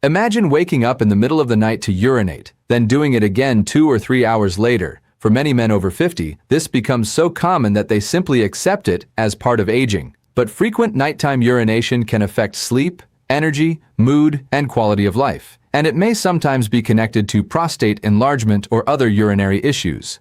Imagine waking up in the middle of the night to urinate, then doing it again 2 or 3 hours later. For many men over 50, this becomes so common that they simply accept it as part of aging. But frequent nighttime urination can affect sleep, energy, mood, and quality of life, and it may sometimes be connected to prostate enlargement or other urinary issues.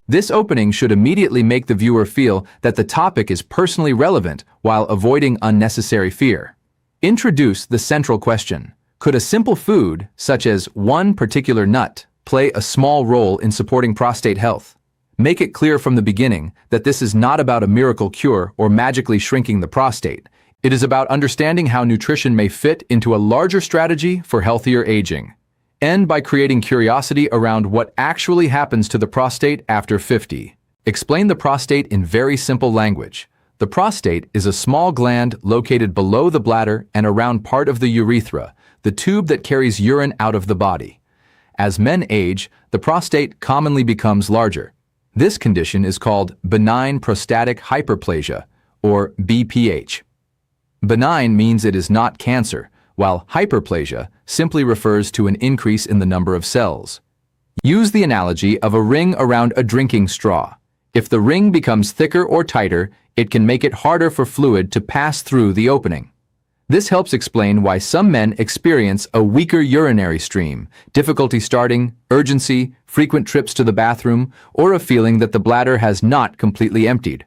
This opening should immediately make the viewer feel that the topic is personally relevant while avoiding unnecessary fear. Introduce the central question. Could a simple food, such as one particular nut, play a small role in supporting prostate health? Make it clear from the beginning that this is not about a miracle cure or magically shrinking the prostate. It is about understanding how nutrition may fit into a larger strategy for healthier aging. End by creating curiosity around what actually happens to the prostate after 50. Explain the prostate in very simple language. The prostate is a small gland located below the bladder and around part of the urethra, the tube that carries urine out of the body. As men age, the prostate commonly becomes larger. This condition is called benign prostatic hyperplasia, or BPH. Benign means it is not cancer, while hyperplasia simply refers to an increase in the number of cells. Use the analogy of a ring around a drinking straw. If the ring becomes thicker or tighter, it can make it harder for fluid to pass through the opening. This helps explain why some men experience a weaker urinary stream, difficulty starting, urgency, frequent trips to the bathroom, or a feeling that the bladder has not completely emptied.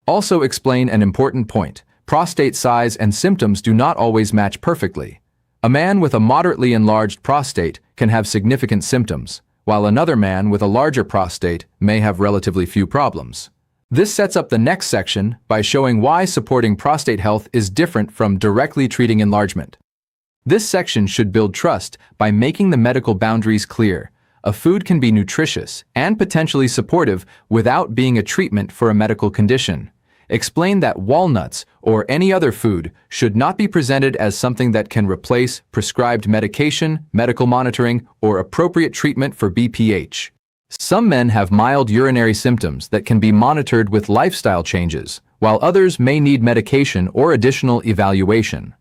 Also explain an important point. Prostate size and symptoms do not always match perfectly. A man with a moderately enlarged prostate can have significant symptoms, while another man with a larger prostate may have relatively few problems. This sets up the next section by showing why supporting prostate health is different from directly treating enlargement. This section should build trust by making the medical boundaries clear. A food can be nutritious and potentially supportive without being a treatment for a medical condition. Explain that walnuts or any other food should not be presented as something that can replace prescribed medication, medical monitoring, or appropriate treatment for BPH. Some men have mild urinary symptoms that can be monitored with lifestyle changes, while others may need medication or additional evaluation.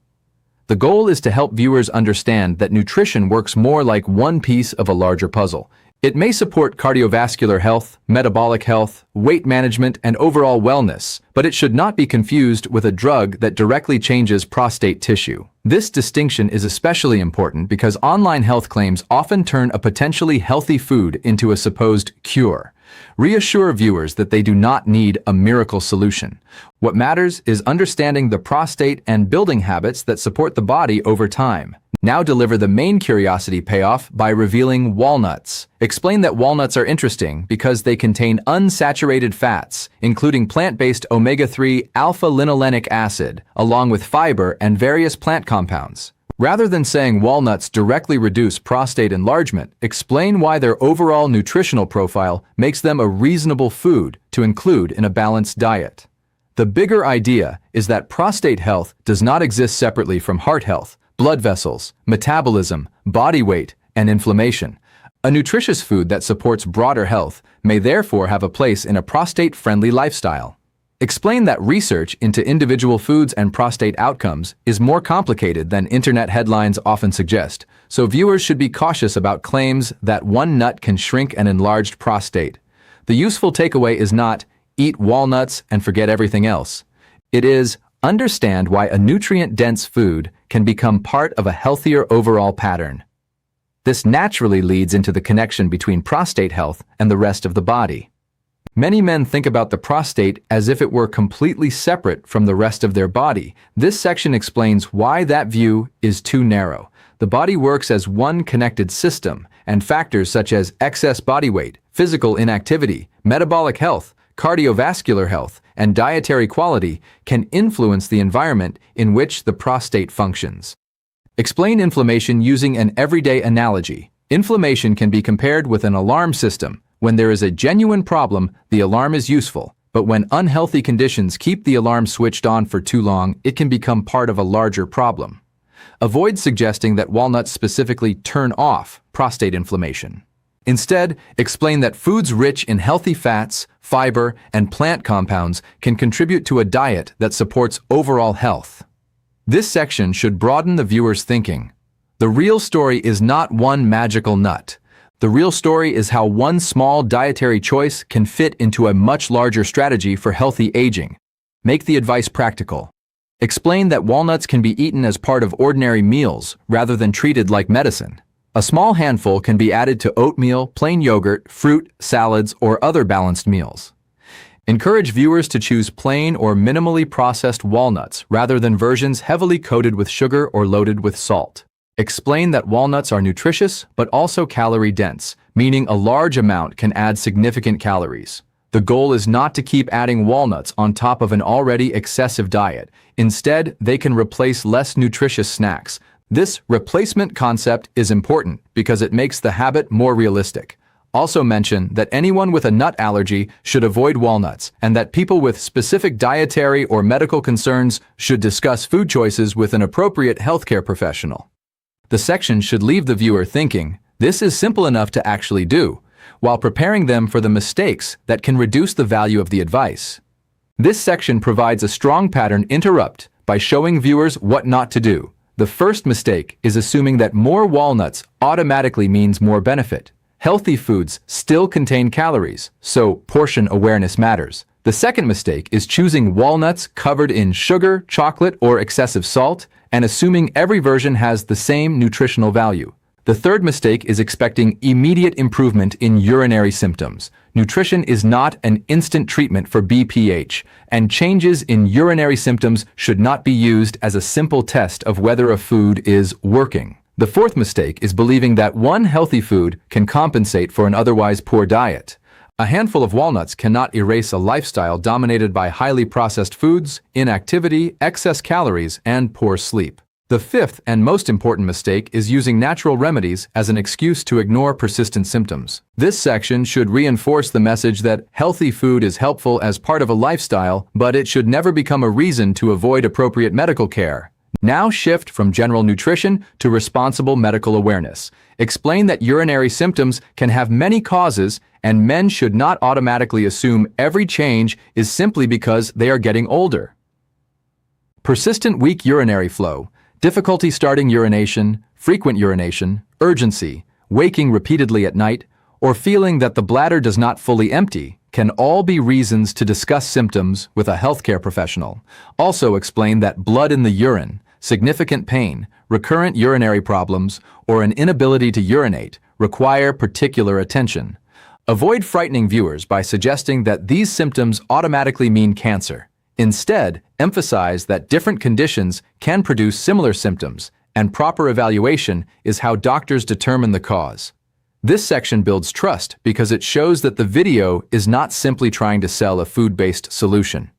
The goal is to help viewers understand that nutrition works more like one piece of a larger puzzle. It may support cardiovascular health, metabolic health, weight management, and overall wellness, but it should not be confused with a drug that directly changes prostate tissue. This distinction is especially important because online health claims often turn a potentially healthy food into a supposed cure. Reassure viewers that they do not need a miracle solution. What matters is understanding the prostate and building habits that support the body over time. Now deliver the main curiosity payoff by revealing walnuts. Explain that walnuts are interesting because they contain unsaturated fats, including plant-based omega-3 alpha-linolenic acid, along with fiber and various plant compounds. Rather than saying walnuts directly reduce prostate enlargement, explain why their overall nutritional profile makes them a reasonable food to include in a balanced diet. The bigger idea is that prostate health does not exist separately from heart health, blood vessels, metabolism, body weight, and inflammation. A nutritious food that supports broader health may therefore have a place in a prostate-friendly lifestyle. Explain that research into individual foods and prostate outcomes is more complicated than internet headlines often suggest, so viewers should be cautious about claims that one nut can shrink an enlarged prostate. The useful takeaway is not, eat walnuts and forget everything else. It is, understand why a nutrient-dense food can become part of a healthier overall pattern. This naturally leads into the connection between prostate health and the rest of the body. Many men think about the prostate as if it were completely separate from the rest of their body. This section explains why that view is too narrow. The body works as one connected system, and factors such as excess body weight, physical inactivity, metabolic health, cardiovascular health, and dietary quality can influence the environment in which the prostate functions. Explain inflammation using an everyday analogy. Inflammation can be compared with an alarm system. When there is a genuine problem, the alarm is useful, but when unhealthy conditions keep the alarm switched on for too long, it can become part of a larger problem. Avoid suggesting that walnuts specifically turn off prostate inflammation. Instead, explain that foods rich in healthy fats, fiber, and plant compounds can contribute to a diet that supports overall health. This section should broaden the viewer's thinking. The real story is not one magical nut. The real story is how one small dietary choice can fit into a much larger strategy for healthy aging. Make the advice practical. Explain that walnuts can be eaten as part of ordinary meals rather than treated like medicine. A small handful can be added to oatmeal, plain yogurt, fruit, salads, or other balanced meals. Encourage viewers to choose plain or minimally processed walnuts rather than versions heavily coated with sugar or loaded with salt. Explain that walnuts are nutritious but also calorie-dense, meaning a large amount can add significant calories. The goal is not to keep adding walnuts on top of an already excessive diet. Instead, they can replace less nutritious snacks. This replacement concept is important because it makes the habit more realistic. Also mention that anyone with a nut allergy should avoid walnuts and that people with specific dietary or medical concerns should discuss food choices with an appropriate healthcare professional. The section should leave the viewer thinking, this is simple enough to actually do, while preparing them for the mistakes that can reduce the value of the advice. This section provides a strong pattern interrupt by showing viewers what not to do. The first mistake is assuming that more walnuts automatically means more benefit. Healthy foods still contain calories, so portion awareness matters. The second mistake is choosing walnuts covered in sugar, chocolate, or excessive salt, and assuming every version has the same nutritional value. The third mistake is expecting immediate improvement in urinary symptoms. Nutrition is not an instant treatment for BPH, and changes in urinary symptoms should not be used as a simple test of whether a food is working. The fourth mistake is believing that one healthy food can compensate for an otherwise poor diet. A handful of walnuts cannot erase a lifestyle dominated by highly processed foods, inactivity, excess calories, and poor sleep. The fifth and most important mistake is using natural remedies as an excuse to ignore persistent symptoms. This section should reinforce the message that healthy food is helpful as part of a lifestyle, but it should never become a reason to avoid appropriate medical care. Now shift from general nutrition to responsible medical awareness. Explain that urinary symptoms can have many causes, and men should not automatically assume every change is simply because they are getting older. Persistent weak urinary flow, difficulty starting urination, frequent urination, urgency, waking repeatedly at night, or feeling that the bladder does not fully empty can all be reasons to discuss symptoms with a healthcare professional. Also explain that blood in the urine, significant pain, recurrent urinary problems, or an inability to urinate require particular attention. Avoid frightening viewers by suggesting that these symptoms automatically mean cancer. Instead, emphasize that different conditions can produce similar symptoms, and proper evaluation is how doctors determine the cause. This section builds trust because it shows that the video is not simply trying to sell a food-based solution.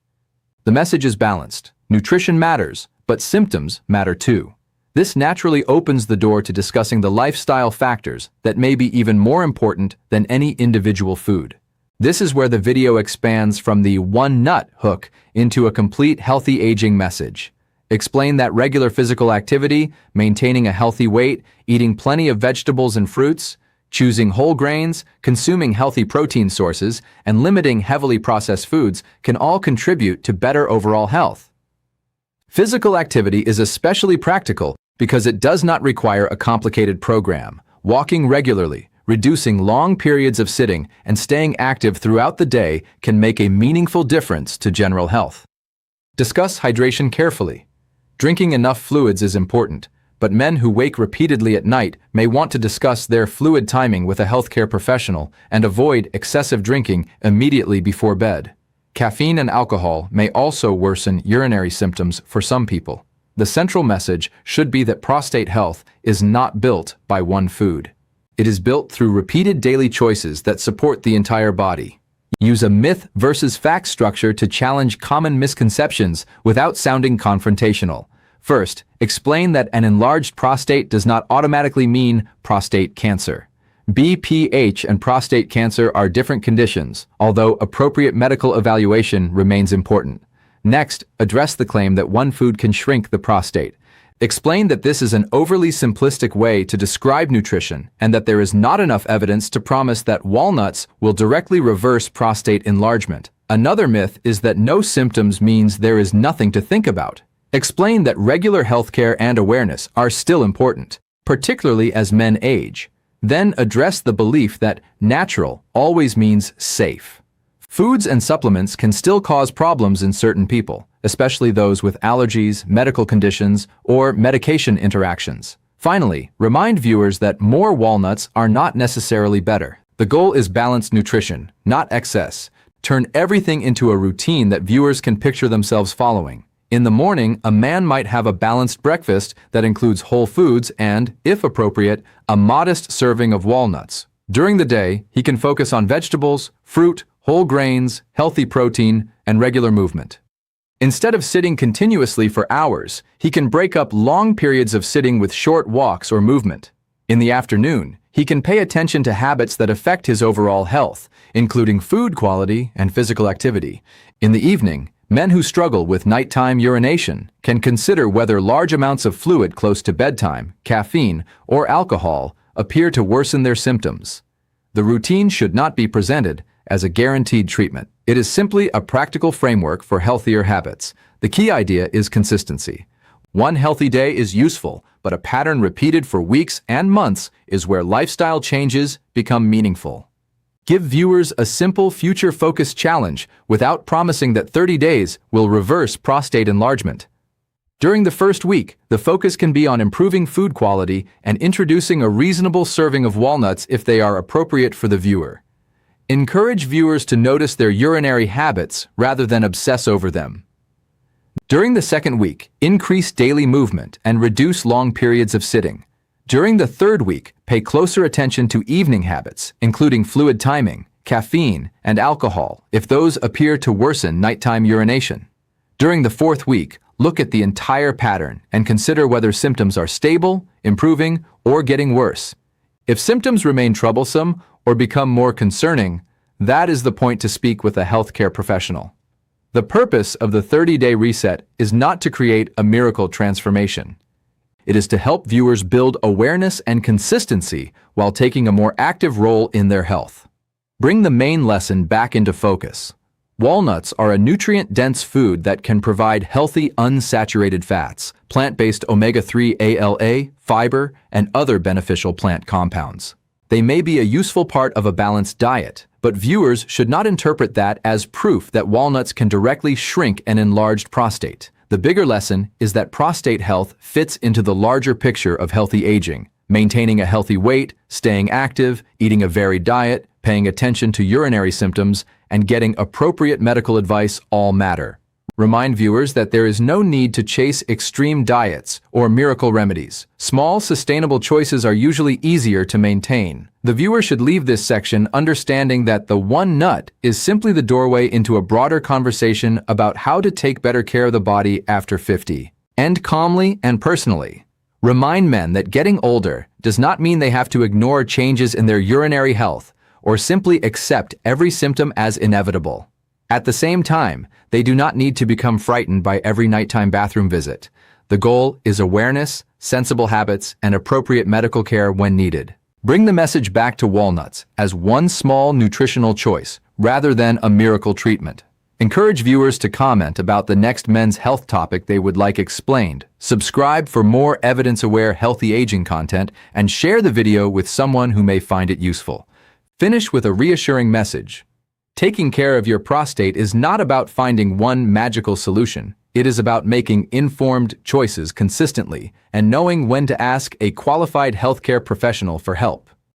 The message is balanced. Nutrition matters, but symptoms matter too. This naturally opens the door to discussing the lifestyle factors that may be even more important than any individual food. This is where the video expands from the one nut hook into a complete healthy aging message. Explain that regular physical activity, maintaining a healthy weight, eating plenty of vegetables and fruits, choosing whole grains, consuming healthy protein sources, and limiting heavily processed foods can all contribute to better overall health. Physical activity is especially practical because it does not require a complicated program. Walking regularly, reducing long periods of sitting, and staying active throughout the day can make a meaningful difference to general health. Discuss hydration carefully. Drinking enough fluids is important, but men who wake repeatedly at night may want to discuss their fluid timing with a healthcare professional and avoid excessive drinking immediately before bed. Caffeine and alcohol may also worsen urinary symptoms for some people. The central message should be that prostate health is not built by one food. It is built through repeated daily choices that support the entire body. Use a myth versus fact structure to challenge common misconceptions without sounding confrontational. First, explain that an enlarged prostate does not automatically mean prostate cancer. BPH and prostate cancer are different conditions, although appropriate medical evaluation remains important. Next, address the claim that one food can shrink the prostate. Explain that this is an overly simplistic way to describe nutrition and that there is not enough evidence to promise that walnuts will directly reverse prostate enlargement. Another myth is that no symptoms means there is nothing to think about. Explain that regular healthcare and awareness are still important. particularly as men age. Then address the belief that natural always means safe. Foods and supplements can still cause problems in certain people, especially those with allergies, medical conditions, or medication interactions. Finally, remind viewers that more walnuts are not necessarily better. The goal is balanced nutrition, not excess. Turn everything into a routine that viewers can picture themselves following. In the morning, a man might have a balanced breakfast that includes whole foods and, if appropriate, a modest serving of walnuts. During the day, he can focus on vegetables, fruit, whole grains, healthy protein, and regular movement. Instead of sitting continuously for hours, he can break up long periods of sitting with short walks or movement. In the afternoon, he can pay attention to habits that affect his overall health, including food quality and physical activity. In the evening, men who struggle with nighttime urination can consider whether large amounts of fluid close to bedtime, caffeine, or alcohol appear to worsen their symptoms. The routine should not be presented as a guaranteed treatment. It is simply a practical framework for healthier habits. The key idea is consistency. One healthy day is useful, but a pattern repeated for weeks and months is where lifestyle changes become meaningful. Give viewers a simple future-focused challenge without promising that 30 days will reverse prostate enlargement. During the first week, the focus can be on improving food quality and introducing a reasonable serving of walnuts if they are appropriate for the viewer. Encourage viewers to notice their urinary habits rather than obsess over them. During the second week, increase daily movement and reduce long periods of sitting. During the third week, pay closer attention to evening habits, including fluid timing, caffeine, and alcohol, if those appear to worsen nighttime urination. During the fourth week, look at the entire pattern and consider whether symptoms are stable, improving, or getting worse. If symptoms remain troublesome or become more concerning, that is the point to speak with a healthcare professional. The purpose of the 30-day reset is not to create a miracle transformation. It is to help viewers build awareness and consistency while taking a more active role in their health. Bring the main lesson back into focus. Walnuts are a nutrient-dense food that can provide healthy, unsaturated fats, plant-based omega-3 ALA, fiber, and other beneficial plant compounds. They may be a useful part of a balanced diet, but viewers should not interpret that as proof that walnuts can directly shrink an enlarged prostate. The bigger lesson is that prostate health fits into the larger picture of healthy aging. Maintaining a healthy weight, staying active, eating a varied diet, paying attention to urinary symptoms, and getting appropriate medical advice all matter. Remind viewers that there is no need to chase extreme diets or miracle remedies. Small, sustainable choices are usually easier to maintain. The viewer should leave this section understanding that the one nut is simply the doorway into a broader conversation about how to take better care of the body after 50. End calmly and personally. Remind men that getting older does not mean they have to ignore changes in their urinary health or simply accept every symptom as inevitable. At the same time, they do not need to become frightened by every nighttime bathroom visit. The goal is awareness, sensible habits, and appropriate medical care when needed. Bring the message back to walnuts as one small nutritional choice rather than a miracle treatment. Encourage viewers to comment about the next men's health topic they would like explained. Subscribe for more evidence-aware healthy aging content and share the video with someone who may find it useful. Finish with a reassuring message. Taking care of your prostate is not about finding one magical solution. It is about making informed choices consistently and knowing when to ask a qualified healthcare professional for help.